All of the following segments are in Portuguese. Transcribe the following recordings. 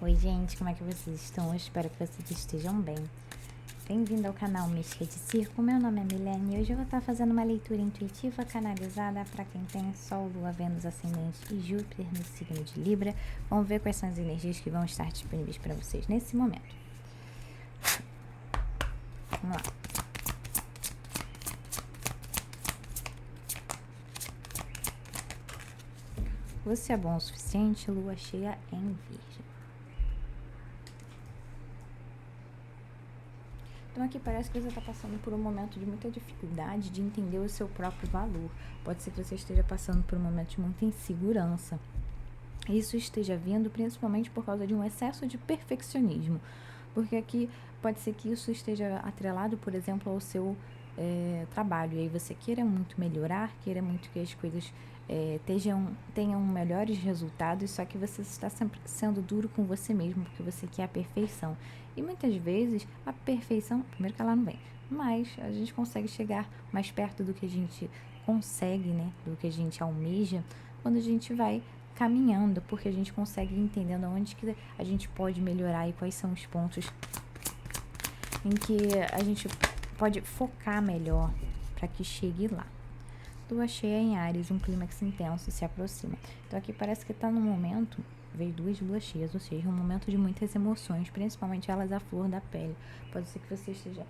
Oi gente, como é que vocês estão? Eu espero que vocês estejam bem. Bem-vindo ao canal Mística de Circo, meu nome é Milene e hoje eu vou estar fazendo uma leitura intuitiva canalizada para quem tem Sol, Lua, Vênus, Ascendente e Júpiter no signo de Libra. Vamos ver quais são as energias que vão estar disponíveis para vocês nesse momento. Vamos lá. Você é bom o suficiente, Lua cheia em Virgem. Então aqui parece que você está passando por um momento de muita dificuldade de entender o seu próprio valor. Pode ser que você esteja passando por um momento de muita insegurança. Isso esteja vindo principalmente por causa de um excesso de perfeccionismo. Porque aqui pode ser que isso esteja atrelado, por exemplo, ao seu trabalho. E aí você queira muito melhorar, queira muito que as coisas tenham melhores resultados, só que você está sempre sendo duro com você mesmo, porque você quer a perfeição. E muitas vezes a perfeição, primeiro que ela não vem, mas a gente consegue chegar mais perto do que a gente consegue, né? Do que a gente almeja, quando a gente vai caminhando, porque a gente consegue ir entendendo onde que a gente pode melhorar e quais são os pontos em que a gente pode focar melhor para que chegue lá. Lua cheia em Áries, um clímax intenso se aproxima. Então aqui parece que está num momento, veio 2 luas cheias, ou seja, um momento de muitas emoções, principalmente elas à flor da pele. Pode ser que você esteja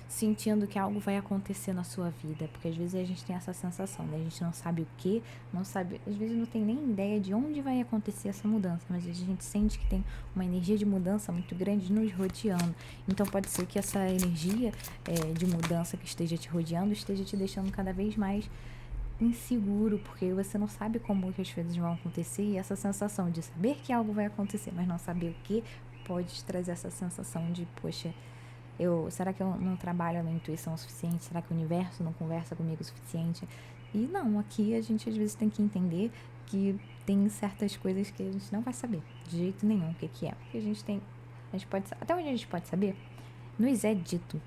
sentindo que algo vai acontecer na sua vida, porque às vezes a gente tem essa sensação, né? A gente não sabe o que, não sabe, às vezes não tem nem ideia de onde vai acontecer essa mudança, mas a gente sente que tem uma energia de mudança muito grande nos rodeando. Então pode ser que essa energia de mudança que esteja te rodeando esteja te deixando cada vez mais inseguro, porque você não sabe como que as coisas vão acontecer, e essa sensação de saber que algo vai acontecer, mas não saber o que, pode te trazer essa sensação de, poxa, será que eu não trabalho a minha intuição o suficiente? Será que o universo não conversa comigo o suficiente? E não, aqui a gente às vezes tem que entender que tem certas coisas que a gente não vai saber de jeito nenhum o que é. Porque a gente pode, até onde a gente pode saber, nos é dito.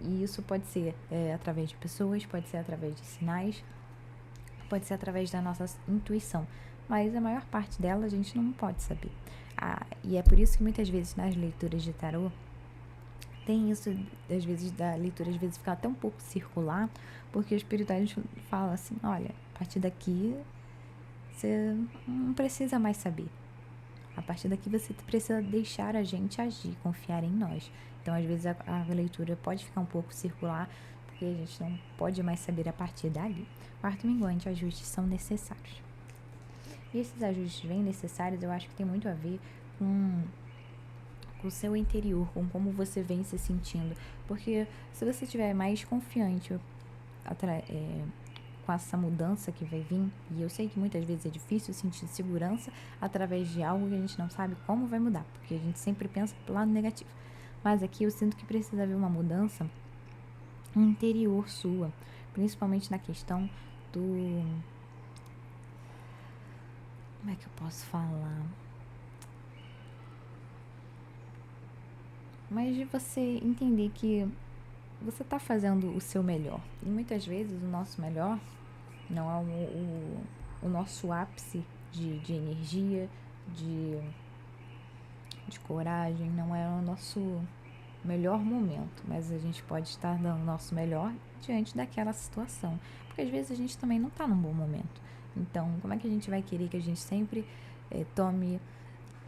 E isso pode ser através de pessoas, pode ser através de sinais, pode ser através da nossa intuição. Mas a maior parte dela a gente não pode saber. E é por isso que muitas vezes nas leituras de tarô, tem isso, às vezes, da leitura, às vezes fica até um pouco circular, porque o espiritualismo fala assim, olha, a partir daqui você não precisa mais saber. A partir daqui você precisa deixar a gente agir, confiar em nós. Então, às vezes, a leitura pode ficar um pouco circular, porque a gente não pode mais saber a partir dali. Quarto minguante, ajustes são necessários. E esses ajustes bem necessários, eu acho que tem muito a ver com o seu interior, com como você vem se sentindo. Porque se você estiver mais confiante com essa mudança que vai vir, e eu sei que muitas vezes é difícil sentir segurança através de algo que a gente não sabe como vai mudar, porque a gente sempre pensa pelo lado negativo. Mas aqui eu sinto que precisa haver uma mudança interior sua, principalmente na questão do... Como é que eu posso falar? Mas de você entender que você está fazendo o seu melhor. E muitas vezes o nosso melhor não é o nosso ápice de energia, de coragem, não é o nosso melhor momento, mas a gente pode estar dando o nosso melhor diante daquela situação. Porque às vezes a gente também não está num bom momento. Então, como é que a gente vai querer que a gente sempre tome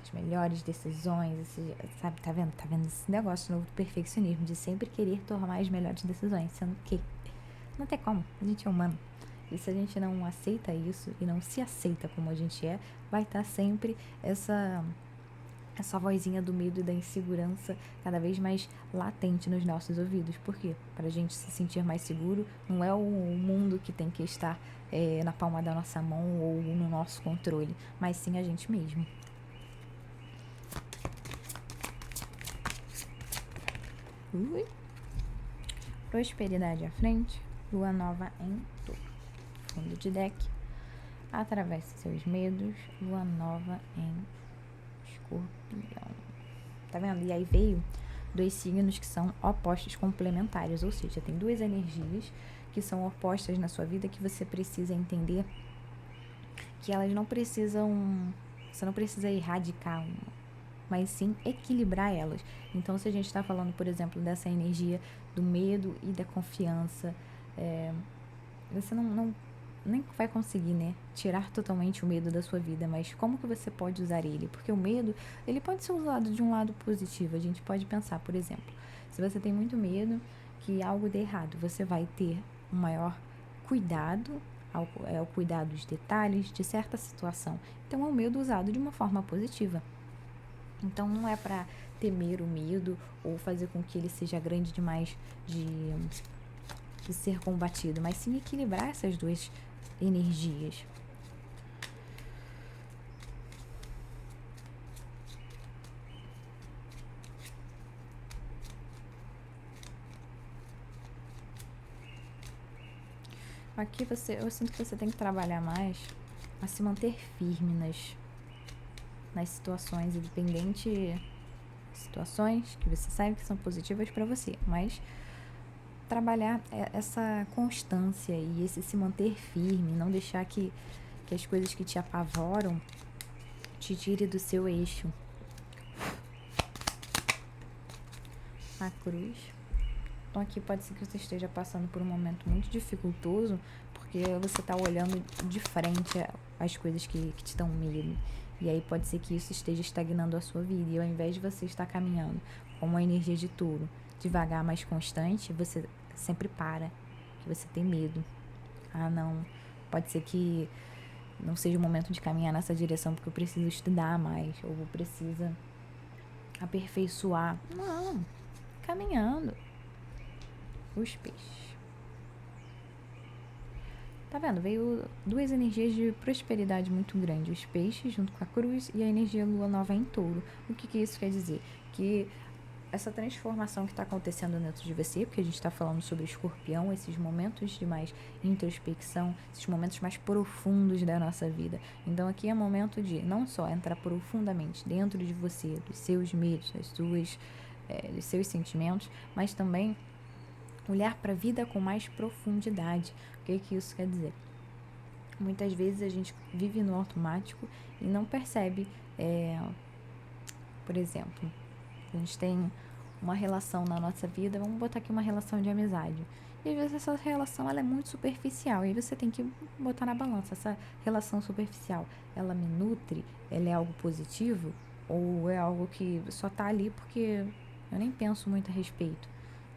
as melhores decisões, sabe, tá vendo esse negócio novo do perfeccionismo, de sempre querer tomar as melhores decisões, sendo que não tem como, a gente é humano, e se a gente não aceita isso, e não se aceita como a gente vai estar sempre essa vozinha do medo e da insegurança cada vez mais latente nos nossos ouvidos. Por quê? Para a gente se sentir mais seguro, não é o mundo que tem que estar na palma da nossa mão ou no nosso controle, mas sim a gente mesmo. Prosperidade à frente, lua nova em touro. Fundo de deck, atravesse seus medos, lua nova em escorpião. Tá vendo? E aí veio 2 signos que são opostos complementares, ou seja, tem 2 energias que são opostas na sua vida que você precisa entender que elas não precisam Você não precisa erradicar uma, mas sim equilibrar elas. Então, se a gente está falando, por exemplo, dessa energia do medo e da confiança, você não nem vai conseguir, né, tirar totalmente o medo da sua vida, mas como que você pode usar ele? Porque o medo, ele pode ser usado de um lado positivo. A gente pode pensar, por exemplo, se você tem muito medo que algo dê errado, você vai ter um maior cuidado ao cuidar dos detalhes de certa situação. Então, é um medo usado de uma forma positiva. Então, não é para temer o medo ou fazer com que ele seja grande demais de ser combatido, mas sim equilibrar essas duas energias. Aqui eu sinto que você tem que trabalhar mais a se manter firme nas situações, independente situações que você sabe que são positivas para você, mas trabalhar essa constância e esse se manter firme, não deixar que as coisas que te apavoram te tire do seu eixo. A cruz. Então aqui pode ser que você esteja passando por um momento muito dificultoso, porque você está olhando de frente às coisas que te dão medo. E aí pode ser que isso esteja estagnando a sua vida. E ao invés de você estar caminhando com uma energia de touro, devagar, mais constante, você sempre para, que você tem medo. Ah, não, pode ser que não seja o momento de caminhar nessa direção porque eu preciso estudar mais, ou eu preciso aperfeiçoar. Não, caminhando. Os peixes. Tá vendo? Veio duas energias de prosperidade muito grande. Os peixes junto com a cruz e a energia lua nova em touro. O que isso quer dizer? Que essa transformação que está acontecendo dentro de você, porque a gente está falando sobre escorpião, esses momentos de mais introspecção, esses momentos mais profundos da nossa vida. Então aqui é momento de não só entrar profundamente dentro de você, dos seus medos, dos seus sentimentos, mas também olhar para a vida com mais profundidade. O que isso quer dizer? Muitas vezes a gente vive no automático e não percebe, por exemplo, a gente tem uma relação na nossa vida, vamos botar aqui uma relação de amizade. E às vezes essa relação ela é muito superficial, e aí você tem que botar na balança, essa relação superficial, ela me nutre, ela é algo positivo, ou é algo que só tá ali porque eu nem penso muito a respeito?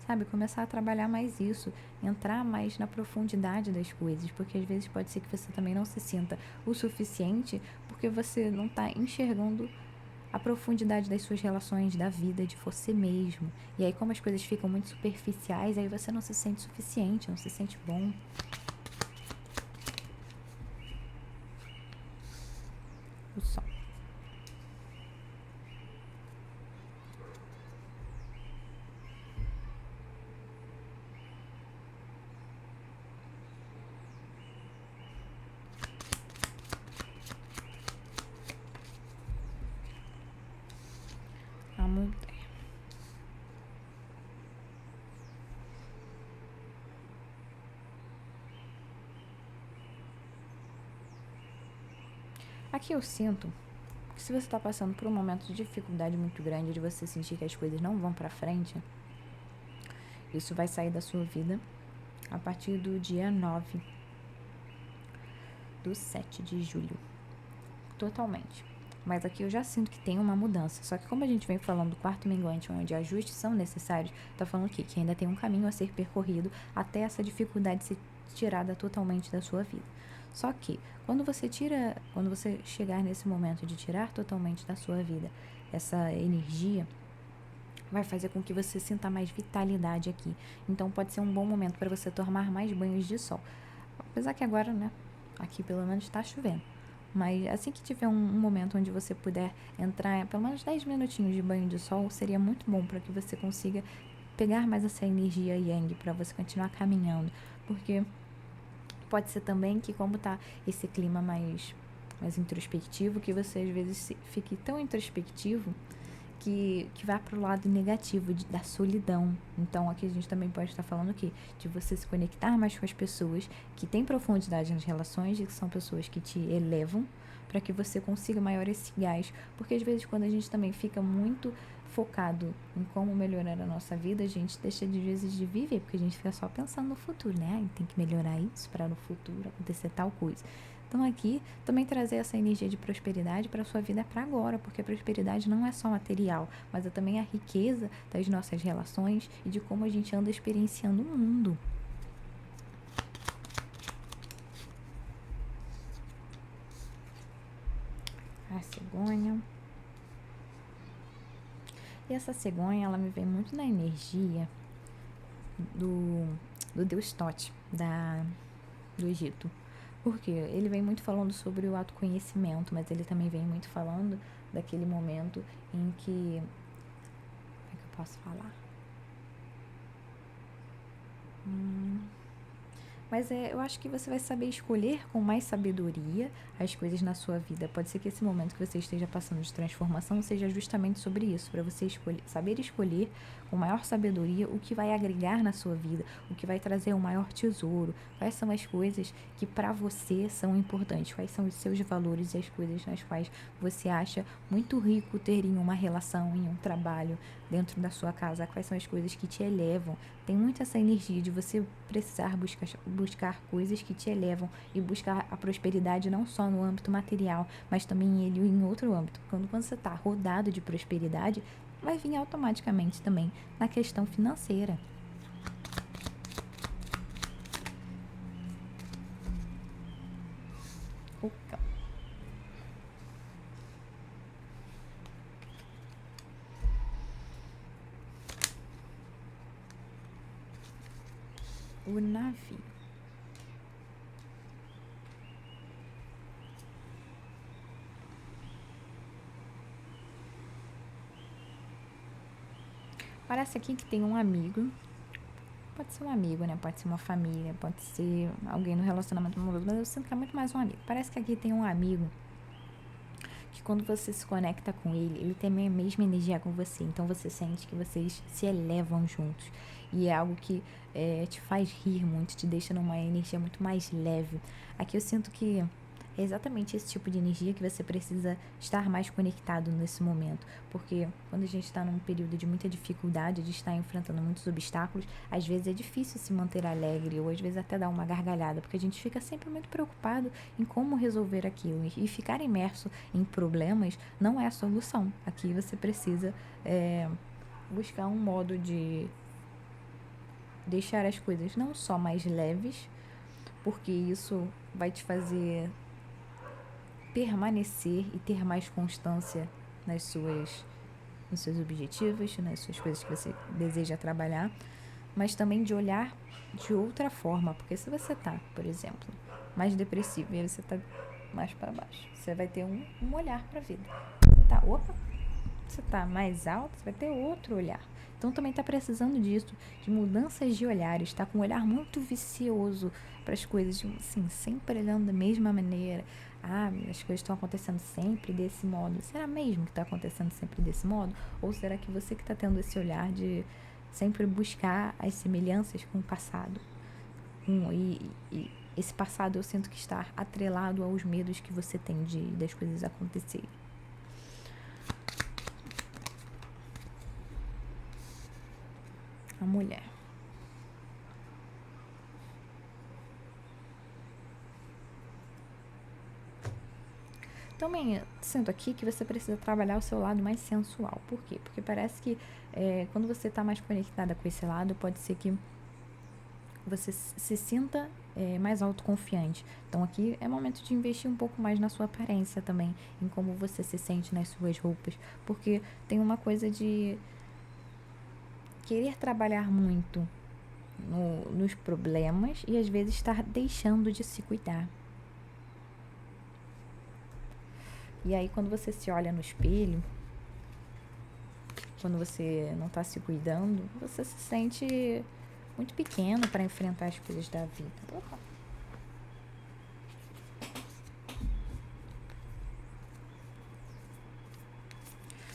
Sabe, começar a trabalhar mais isso, entrar mais na profundidade das coisas, porque às vezes pode ser que você também não se sinta o suficiente porque você não está enxergando a profundidade das suas relações, da vida, de você mesmo. E aí, como as coisas ficam muito superficiais, aí você não se sente suficiente, não se sente bom. O sol. A montanha. Aqui eu sinto que se você está passando por um momento de dificuldade muito grande, de você sentir que as coisas não vão para frente, isso vai sair da sua vida a partir do dia 9 do 7 de julho. Totalmente. Mas aqui eu já sinto que tem uma mudança. Só que como a gente vem falando do quarto minguante, onde ajustes são necessários, tá falando aqui que ainda tem um caminho a ser percorrido até essa dificuldade ser tirada totalmente da sua vida. Só que quando você chegar nesse momento de tirar totalmente da sua vida essa energia, vai fazer com que você sinta mais vitalidade aqui. Então pode ser um bom momento para você tomar mais banhos de sol. Apesar que agora, né, aqui pelo menos está chovendo. Mas assim que tiver um momento onde você puder entrar pelo menos 10 minutinhos de banho de sol, seria muito bom para que você consiga pegar mais essa energia yang para você continuar caminhando. Porque pode ser também que como tá esse clima mais introspectivo, que você às vezes fique tão introspectivo que vá para o lado negativo da solidão. Então aqui a gente também pode estar falando aqui de você se conectar mais com as pessoas que têm profundidade nas relações, e que são pessoas que te elevam, para que você consiga maior esse gás. Porque às vezes quando a gente também fica muito focado em como melhorar a nossa vida, a gente deixa de vezes de viver, porque a gente fica só pensando no futuro, né? Tem que melhorar isso para no futuro acontecer tal coisa. Então aqui também trazer essa energia de prosperidade para a sua vida para agora, porque a prosperidade não é só material, mas é também a riqueza das nossas relações e de como a gente anda experienciando o mundo. A cegonha. E essa cegonha, ela me vem muito na energia do deus Tote, do Egito. Porque ele vem muito falando sobre o autoconhecimento, mas ele também vem muito falando daquele momento em que... Como é que eu posso falar? Mas eu acho que você vai saber escolher com mais sabedoria as coisas na sua vida. Pode ser que esse momento que você esteja passando de transformação seja justamente sobre isso, para você saber escolher com maior sabedoria o que vai agregar na sua vida, o que vai trazer o maior tesouro, quais são as coisas que para você são importantes, quais são os seus valores e as coisas nas quais você acha muito rico ter em uma relação, em um trabalho, dentro da sua casa, quais são as coisas que te elevam. Tem muito essa energia de você precisar buscar coisas que te elevam e buscar a prosperidade não só no âmbito material, mas também em outro âmbito. Quando você está rodado de prosperidade, vai vir automaticamente também na questão financeira. O navio. Parece aqui que tem um amigo. Pode ser um amigo, né? Pode ser uma família, pode ser alguém no relacionamento amoroso, mas eu sinto que é muito mais um amigo. Parece que aqui tem um amigo que quando você se conecta com ele tem a mesma energia com você. Então você sente que vocês se elevam juntos. E é algo que te faz rir muito, te deixa numa energia muito mais leve. Aqui eu sinto que é exatamente esse tipo de energia que você precisa estar mais conectado nesse momento. Porque quando a gente está num período de muita dificuldade, de estar enfrentando muitos obstáculos, às vezes é difícil se manter alegre, ou às vezes até dar uma gargalhada, porque a gente fica sempre muito preocupado em como resolver aquilo. E ficar imerso em problemas não é a solução. Aqui você precisa buscar um modo de deixar as coisas não só mais leves, porque isso vai te fazer permanecer e ter mais constância nos seus objetivos, nas suas coisas que você deseja trabalhar, mas também de olhar de outra forma, porque se você tá, por exemplo, mais depressivo e aí você tá mais para baixo, você vai ter um olhar para a vida. Você tá mais alto, você vai ter outro olhar. Então também tá precisando disso, de mudanças de olhares, tá com um olhar muito vicioso para as coisas, assim, sempre olhando da mesma maneira. As coisas estão acontecendo sempre desse modo. Será mesmo que está acontecendo sempre desse modo? Ou será que você que está tendo esse olhar de sempre buscar as semelhanças com o passado? E esse passado eu sinto que está atrelado aos medos que você tem das coisas acontecerem. A mulher. Também sinto aqui que você precisa trabalhar o seu lado mais sensual. Por quê? Porque parece que quando você está mais conectada com esse lado, pode ser que você se sinta mais autoconfiante. Então aqui é momento de investir um pouco mais na sua aparência também, em como você se sente nas suas roupas. Porque tem uma coisa de querer trabalhar muito nos problemas e às vezes estar deixando de se cuidar. E aí quando você se olha no espelho, quando você não está se cuidando, você se sente muito pequeno para enfrentar as coisas da vida.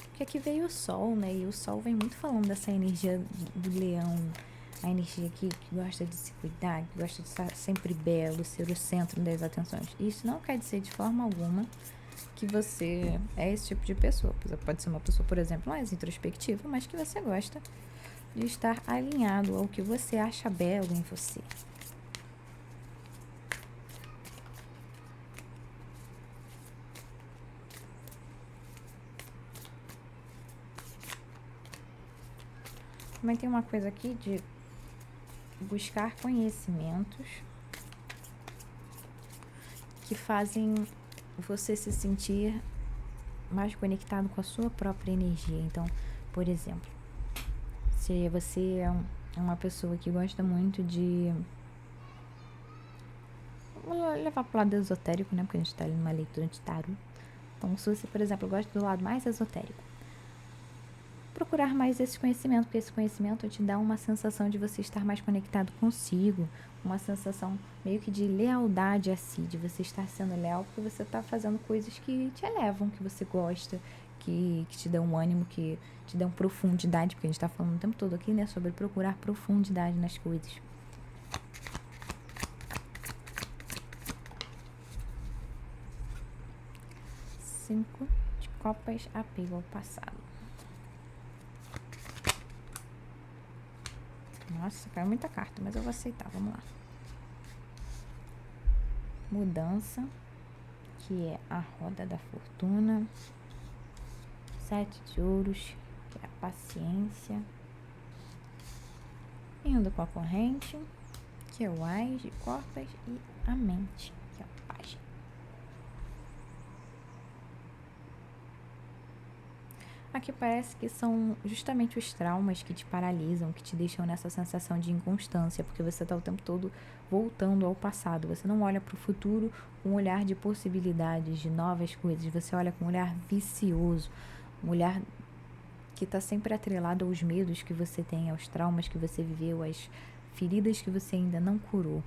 Porque aqui veio o sol, né? E o sol vem muito falando dessa energia do leão, a energia que gosta de se cuidar, que gosta de estar sempre belo, ser o centro das atenções. Isso não quer dizer de forma alguma que você é esse tipo de pessoa. Você pode ser uma pessoa, por exemplo, mais introspectiva, mas que você gosta de estar alinhado ao que você acha belo em você. Também tem uma coisa aqui de buscar conhecimentos que fazem você se sentir mais conectado com a sua própria energia. Então, por exemplo, se você é uma pessoa que gosta muito de... Vou levar pro lado esotérico, né? Porque a gente tá ali numa leitura de tarô. Então, se você, por exemplo, gosta do lado mais esotérico, procurar mais esse conhecimento, porque esse conhecimento te dá uma sensação de você estar mais conectado consigo, uma sensação meio que de lealdade a si, de você estar sendo leal porque você está fazendo coisas que te elevam, que você gosta, que te dão ânimo, que te dão profundidade, porque a gente está falando o tempo todo aqui, né, sobre procurar profundidade nas coisas. Cinco de copas, apego ao passado. Nossa, caiu muita carta, mas eu vou aceitar, vamos lá. Mudança, que é a roda da fortuna. 7 de ouros, que é a paciência. Indo com a corrente, que é o Ás de copas, e a mente, que é a paz. Aqui parece que são justamente os traumas que te paralisam, que te deixam nessa sensação de inconstância, porque você está o tempo todo voltando ao passado. Você não olha para o futuro com um olhar de possibilidades, de novas coisas. Você olha com um olhar vicioso, um olhar que está sempre atrelado aos medos que você tem, aos traumas que você viveu, às feridas que você ainda não curou.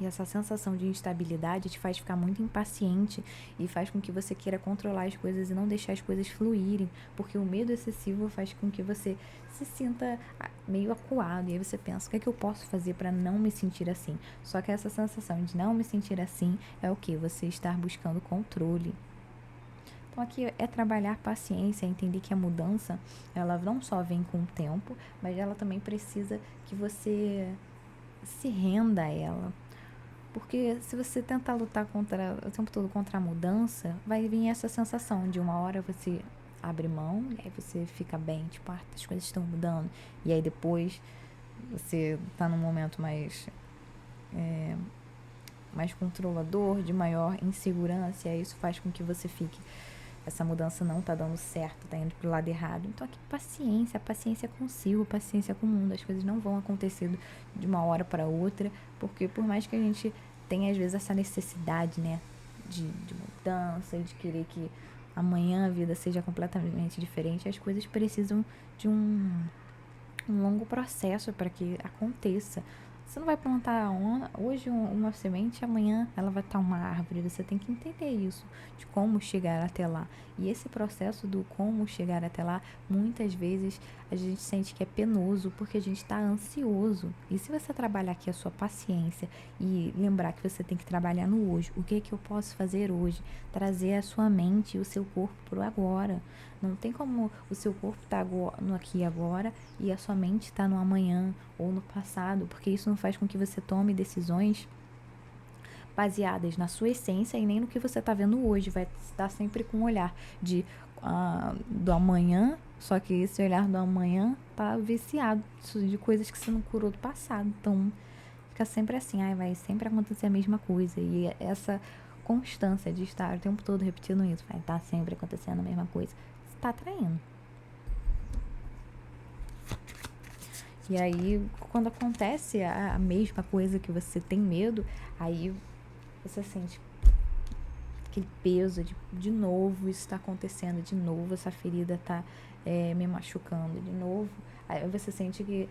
E essa sensação de instabilidade te faz ficar muito impaciente e faz com que você queira controlar as coisas e não deixar as coisas fluírem, porque o medo excessivo faz com que você se sinta meio acuado. E aí você pensa, o que é que eu posso fazer para não me sentir assim? Só que essa sensação de não me sentir assim é o que? Você estar buscando controle. Então aqui é trabalhar paciência, entender que a mudança, ela não só vem com o tempo, mas ela também precisa que você se renda a ela. Porque se você tentar lutar o tempo todo contra a mudança, vai vir essa sensação de uma hora você abre mão, e aí você fica bem, tipo, as coisas estão mudando. E aí depois você tá num momento mais controlador, de maior insegurança, e aí isso faz com que você fique, essa mudança não tá dando certo, tá indo pro lado errado. Então aqui paciência consigo, paciência com o mundo. As coisas não vão acontecer de uma hora para outra, porque por mais que a gente tenha às vezes essa necessidade, né, de mudança e de querer que amanhã a vida seja completamente diferente, as coisas precisam de um longo processo para que aconteça. Você não vai plantar hoje uma semente, amanhã ela vai estar uma árvore. Você tem que entender isso, de como chegar até lá. E esse processo do como chegar até lá, muitas vezes a gente sente que é penoso, porque a gente está ansioso. E se você trabalhar aqui a sua paciência e lembrar que você tem que trabalhar no hoje, o que é que eu posso fazer hoje? Trazer a sua mente e o seu corpo para o agora. Não tem como o seu corpo estar no aqui e agora e a sua mente está no amanhã ou no passado, porque isso não faz com que você tome decisões baseadas na sua essência e nem no que você está vendo hoje. Vai estar sempre com um olhar do amanhã, só que esse olhar do amanhã tá viciado de coisas que você não curou do passado. Então fica sempre assim, vai sempre acontecer a mesma coisa. E essa constância de estar o tempo todo repetindo isso, vai estar sempre acontecendo a mesma coisa, você está atraindo. E aí, quando acontece a mesma coisa que você tem medo, aí você sente aquele peso de novo, isso está acontecendo de novo, essa ferida está me machucando de novo. Aí você sente que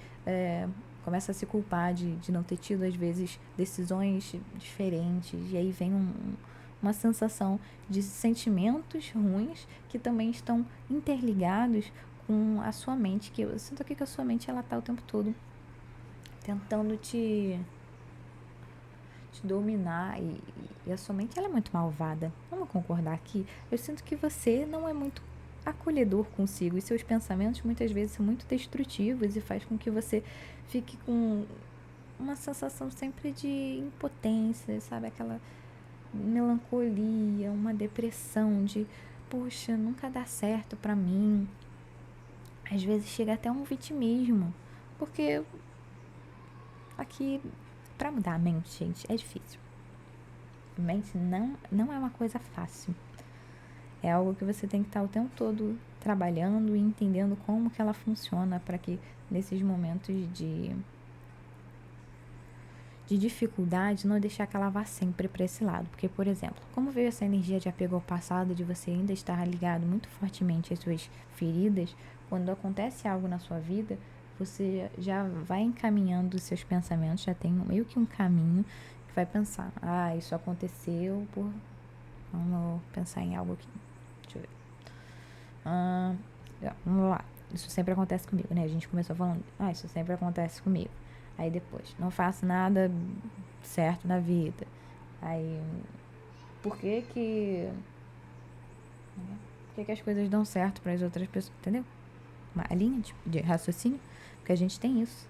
começa a se culpar de não ter tido, às vezes, decisões diferentes. E aí vem uma sensação de sentimentos ruins que também estão interligados com a sua mente, que eu sinto aqui que a sua mente ela tá o tempo todo tentando te te dominar e a sua mente ela é muito malvada. Vamos concordar aqui? Eu sinto que você não é muito acolhedor consigo e seus pensamentos muitas vezes são muito destrutivos e faz com que você fique com uma sensação sempre de impotência, sabe? Aquela melancolia, uma depressão de, poxa, nunca dá certo pra mim. Às vezes chega até um vitimismo, porque aqui, pra mudar a mente, gente, é difícil. A mente não é uma coisa fácil. É algo que você tem que estar o tempo todo trabalhando e entendendo como que ela funciona para que nesses momentos de dificuldade não deixar que ela vá sempre para esse lado. Porque, por exemplo, como veio essa energia de apego ao passado, de você ainda estar ligado muito fortemente às suas feridas, quando acontece algo na sua vida, você já vai encaminhando os seus pensamentos, já tem meio que um caminho que vai pensar, isso aconteceu por... Vamos pensar em algo aqui. Deixa eu ver. Vamos lá. Isso sempre acontece comigo, né? A gente começou falando, isso sempre acontece comigo. Aí depois, não faço nada certo na vida. Aí, por que as coisas dão certo para as outras pessoas, entendeu? Uma linha de raciocínio, porque a gente tem isso.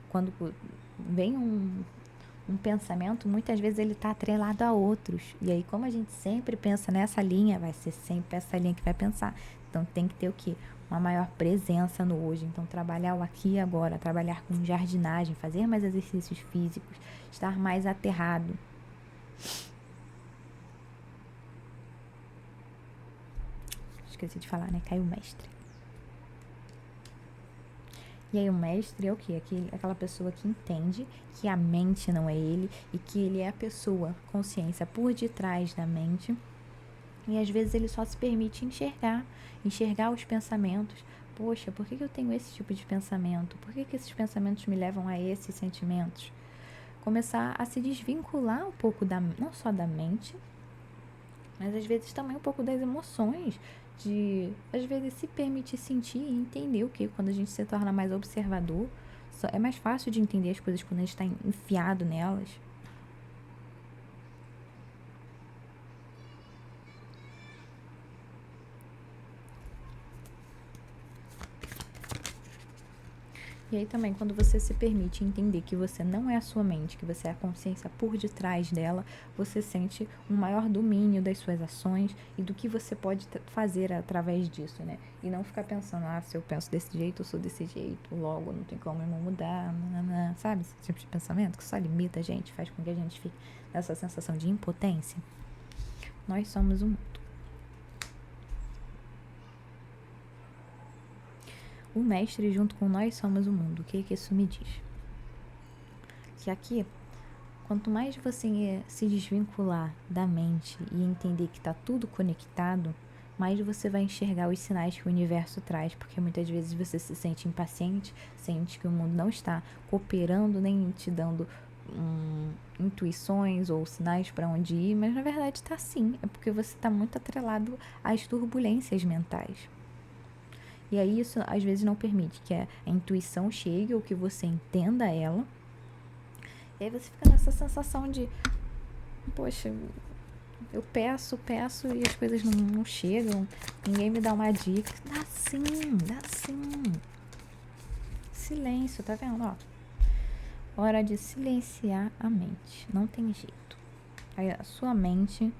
Quando vem um pensamento, muitas vezes ele está atrelado a outros. E aí, como a gente sempre pensa nessa linha, vai ser sempre essa linha que vai pensar. Então, tem que ter o quê? Uma maior presença no hoje. Então, trabalhar o aqui e agora, trabalhar com jardinagem, fazer mais exercícios físicos, estar mais aterrado. Esqueci de falar, né? Caiu o mestre. E aí o mestre é o quê? Aquela pessoa que entende que a mente não é ele e que ele é a pessoa, consciência por detrás da mente. E às vezes ele só se permite enxergar os pensamentos. Poxa, por que eu tenho esse tipo de pensamento? Por que esses pensamentos me levam a esses sentimentos? Começar a se desvincular um pouco não só da mente, mas às vezes também um pouco das emoções, de às vezes se permitir sentir e entender o que quando a gente se torna mais observador, é mais fácil de entender as coisas quando a gente está enfiado nelas. E aí também, quando você se permite entender que você não é a sua mente, que você é a consciência por detrás dela, você sente um maior domínio das suas ações e do que você pode fazer através disso, né? E não ficar pensando, se eu penso desse jeito, eu sou desse jeito, logo não tem como eu não mudar, sabe? Esse tipo de pensamento que só limita a gente, faz com que a gente fique nessa sensação de impotência. Nós somos o mundo. O mestre junto com nós somos o mundo. O que isso me diz? Que aqui, quanto mais você se desvincular da mente e entender que está tudo conectado, mais você vai enxergar os sinais que o universo traz, porque muitas vezes você se sente impaciente, sente que o mundo não está cooperando, nem te dando intuições ou sinais para onde ir, mas na verdade está sim, é porque você está muito atrelado às turbulências mentais. E aí isso às vezes não permite que a intuição chegue ou que você entenda ela. E aí você fica nessa sensação de, poxa, eu peço e as coisas não chegam, ninguém me dá uma dica. Dá sim. Silêncio, tá vendo? Hora de silenciar a mente, não tem jeito. Aí a sua mente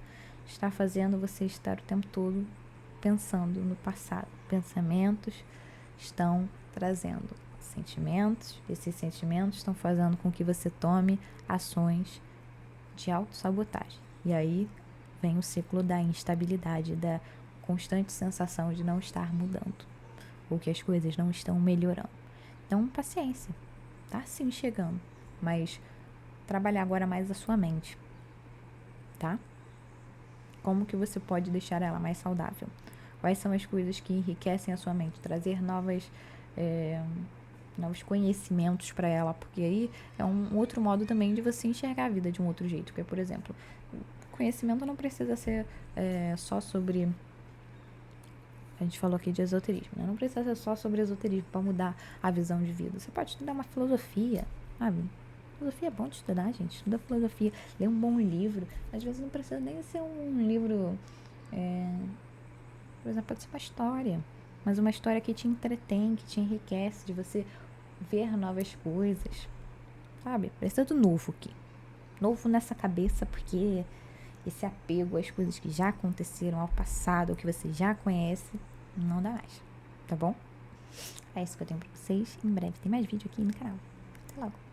está fazendo você estar o tempo todo pensando no passado. Pensamentos estão trazendo sentimentos, esses sentimentos estão fazendo com que você tome ações de autossabotagem. E aí vem o ciclo da instabilidade, da constante sensação de não estar mudando, ou que as coisas não estão melhorando. Então, paciência, tá sim chegando, mas trabalhar agora mais a sua mente, tá? Como que você pode deixar ela mais saudável? Quais são as coisas que enriquecem a sua mente? Trazer novos conhecimentos para ela, porque aí é um outro modo também de você enxergar a vida de um outro jeito. Porque, por exemplo, conhecimento não precisa ser só sobre... A gente falou aqui de esoterismo, né? Não precisa ser só sobre esoterismo para mudar a visão de vida. Você pode estudar uma filosofia, sabe? Filosofia é bom de estudar, gente. Estuda filosofia, lê um bom livro. Às vezes não precisa nem ser um livro, por exemplo, pode ser uma história, mas uma história que te entretém, que te enriquece, de você ver novas coisas, sabe? Precisa do novo aqui. Novo nessa cabeça, porque esse apego às coisas que já aconteceram, ao passado, ao que você já conhece, não dá mais, tá bom? É isso que eu tenho pra vocês. Em breve tem mais vídeo aqui no canal. Até logo!